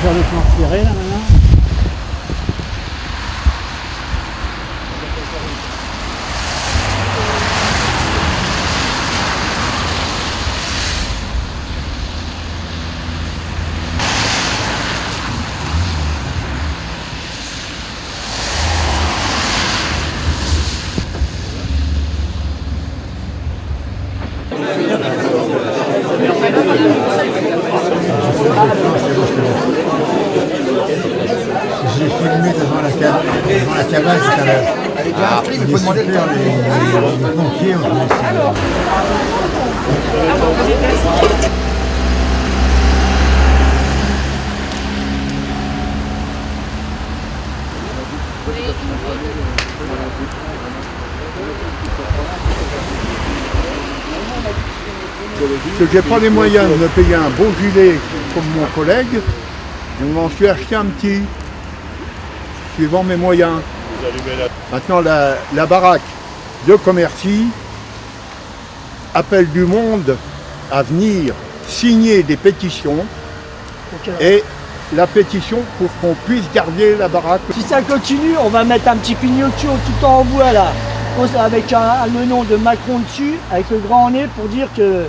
faire le plan serré là maintenant. J'ai filmé devant la cabane tout à l'heure. Elle est déjà inscrite, il faut demander le temps. Les pompiers ont que j'ai pas les moyens de me payer un beau gilet comme mon collègue, je m'en suis acheté un petit, suivant mes moyens. Maintenant la baraque de Commercy appelle du monde à venir signer des pétitions et la pétition pour qu'on puisse garder la baraque. Si ça continue, on va mettre un petit Pinocchio tout en bois là, avec le nom de Macron dessus, avec le grand nez pour dire que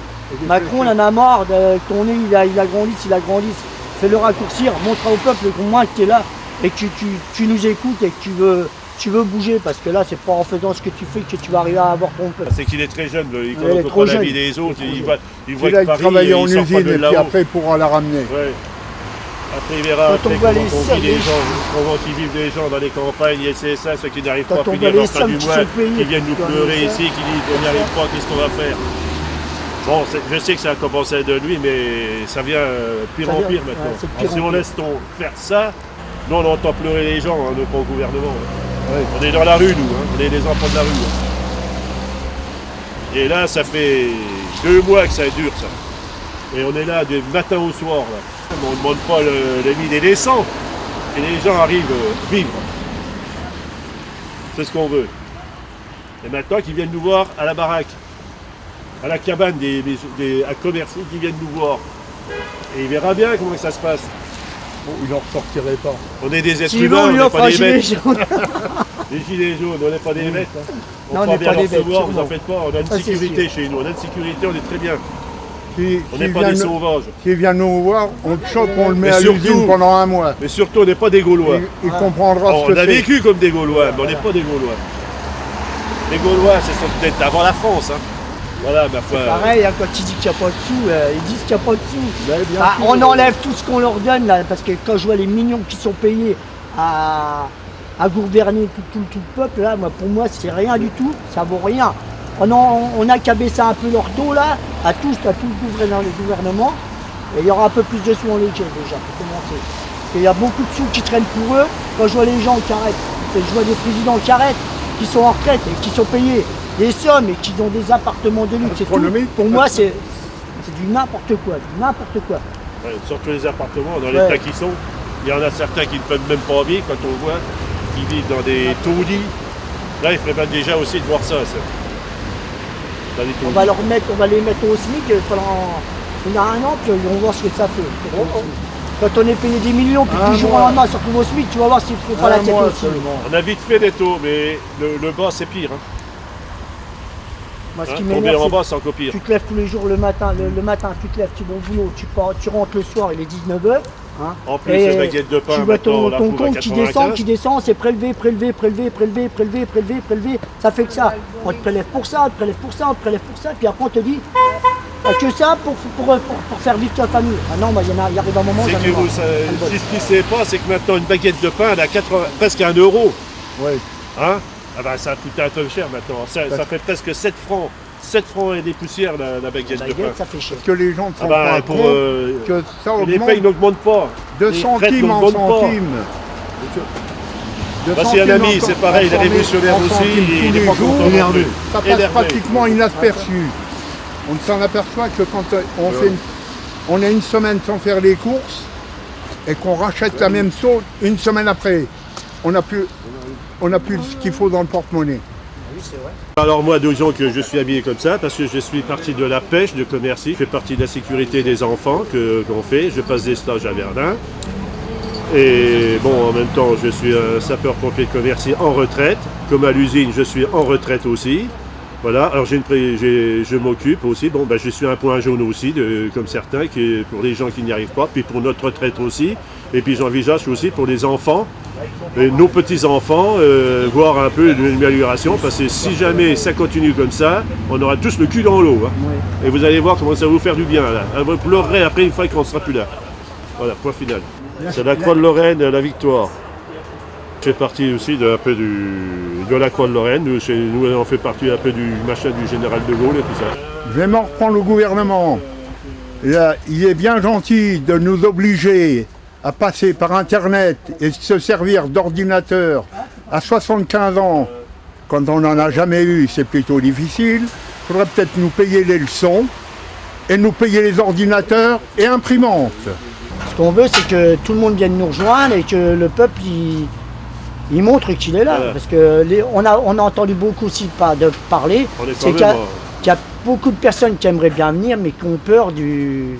Macron il en a marre, ton nez il agrandisse, fais-le raccourcir, montre au peuple que moi que tu es là et que tu nous écoutes et que tu veux bouger, parce que là c'est pas en faisant ce que tu fais que tu vas arriver à avoir ton peuple. C'est qu'il est très jeune, il connaît pas la vie des autres, il voit que Paris, travailler en il sort pas usine de et là-haut. puis après il pourra la ramener. Ouais. Après il verra Quand on voit comment les vit les gens, comment ils vivent les gens dans les campagnes, les CSA, ceux qui n'arrivent pas à Quand on finir voit leur les fin du sommes qui mois, sont payées, qui viennent nous dans pleurer les ici, qui disent on n'y arrive pas, qu'est-ce qu'on va faire? Bon, je sais que ça a commencé de lui, mais ça vient pire en pire maintenant. Ouais, Alors, si on laisse faire ça, nous on entend pleurer les gens, nous pas au gouvernement. Ouais. On est dans la rue, nous, on est les enfants de la rue. Et là, ça fait 2 mois que ça dure, ça. Et on est là du matin au soir. Là. On ne demande pas les 1000 et les 100. Et les gens arrivent vivre. C'est ce qu'on veut. Et maintenant qu'ils viennent nous voir à la baraque, à la cabane à Commercy, qui viennent nous voir. Et il verra bien comment ça se passe. Bon, il n'en ressortirait pas. On est des êtres Si humains, on on lui n'est offre pas un des gilet bêtes. jaune. Les gilets jaunes, on n'est pas des bêtes. Hein. On Non, on prend n'est bien pas des recevoir, bêtes, vous en faites pas. On a une Ça, c'est sécurité sûr. chez nous. On a une sécurité, on est très bien. On n'est S'il pas vient des nous- sauvages. S'il vient nous voir, on le chope, on le met Mais à surtout- l'usine pendant un mois. Mais surtout, on n'est pas des Gaulois. Il comprendra Alors, ce on que a c'est. vécu comme des Gaulois, mais on n'est pas des Gaulois. Les Gaulois, ce sont peut-être avant la France. Hein. Voilà, ma foi. Pareil, hein, quand ils disent qu'il n'y a pas de sous, ils disent qu'il n'y a pas de sous. Ben, bien Ah, sûr. on enlève tout ce qu'on leur donne là, parce que quand je vois les millions qui sont payés à gouverner tout le peuple, là, pour moi c'est rien du tout, ça vaut rien. On a qu'à baisser un peu leur taux là, à tout le gouvernement, et il y aura un peu plus de sous en léger déjà pour commencer. Et il y a beaucoup de sous qui traînent pour eux. Quand je vois les gens qui arrêtent, je vois des présidents qui arrêtent, qui sont en retraite et qui sont payés des sommes et qui ont des appartements de luxe et tout, Astronomique. pour moi c'est du n'importe quoi, Ouais, surtout les appartements, dans Ouais. l'état qu'ils sont. Il y en a certains qui ne peuvent même pas vivre quand on voit qu'ils vivent dans des taudis. Là, il faudrait bien déjà aussi de voir ça. Dans les On taudis. va les mettre au SMIC pendant un an, puis on va voir ce que ça fait. Quand on est payé des millions, puis du jour au lendemain, on se retrouve au SMIC, tu vas voir s'il ne faut pas la tête mois aussi. seulement. On a vite fait des taux, mais le bas, c'est pire. Hein. Moi, ce Hein, qui tomber m'énerve, en c'est bas, c'est encore pire. tu te lèves tous les jours le matin, tu te lèves, tu vas au boulot, tu rentres le soir, il est 19h. Hein, En plus, et les baguettes de pain, tu vois maintenant, on la ton trouve à compte qui 95. descend, c'est prélevé, ça fait que ça. On te prélève pour ça, puis après on te dit que ça pour faire vivre ta famille. Ah non, il arrive un moment, C'est j'en ai que marre. vous, si ce qui ne sait pas, c'est que maintenant, une baguette de pain, elle a presque 1 euro. Oui. Hein? Ah ben, ça a coûté un peu cher maintenant. Ça fait presque 7 francs. 7 francs et des poussières, la baguette La de pain. baguette, ça fait cher. Parce que les gens ne sont Ah ben, pas pour, compte que ça les augmente payes n'augmentent pas. de les traites centimes en n'augmentent pas. centimes. De Bah, c'est un centimes ami, en c'est pareil, il est centimes révolutionnaire en aussi, centimes il tous est les pas jours. content non plus. Ça passe Énervé. pratiquement inaperçu. On ne s'en aperçoit que quand on a une semaine sans faire les courses et qu'on rachète la même chose une semaine après. On n'a plus ce qu'il faut dans le porte-monnaie. Alors moi, disons que je suis habillé comme ça parce que je suis parti de la pêche de Commercy. Je fais partie de la sécurité des enfants qu'on fait. Je passe des stages à Verdun. Et bon, en même temps, je suis un sapeur-pompier de Commercy en retraite. Comme à l'usine, je suis en retraite aussi. Voilà, alors je m'occupe aussi, bon, je suis un point jaune aussi, comme certains, pour les gens qui n'y arrivent pas, puis pour notre retraite aussi. Et puis j'envisage aussi pour les enfants, nos petits-enfants, voir un peu une amélioration, parce que si jamais ça continue comme ça, on aura tous le cul dans l'eau. Hein. Oui. Et vous allez voir comment ça va vous faire du bien, là. Vous pleurerez après une fois qu'on ne sera plus là. Voilà, point final. C'est la Croix de Lorraine, la victoire. Je fais partie aussi de la Croix de Lorraine. Nous on fait partie un peu du machin du général de Gaulle et tout ça. Je vais m'en reprendre au gouvernement. Là, il est bien gentil de nous obliger à passer par Internet et se servir d'ordinateur à 75 ans. Quand on n'en a jamais eu, c'est plutôt difficile. Il faudrait peut-être nous payer les leçons et nous payer les ordinateurs et imprimantes. Ce qu'on veut, c'est que tout le monde vienne nous rejoindre et que le peuple, il montre qu'il est là. Voilà. Parce que on a entendu beaucoup aussi de parler. On est C'est quand qu'il même, y a beaucoup de personnes qui aimeraient bien venir, mais qui ont peur du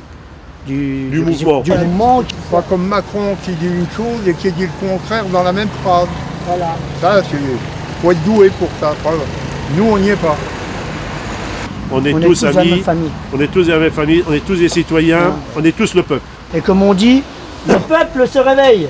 mouvement. Pas comme Macron qui dit une chose et qui dit le contraire dans la même phrase. Voilà. Ça, faut être doué pour ça. Nous, on n'y est pas. On est On tous est tous la amis, même famille. on est tous la même famille, on est tous des citoyens, on est tous le peuple. Et comme on dit, le peuple se réveille.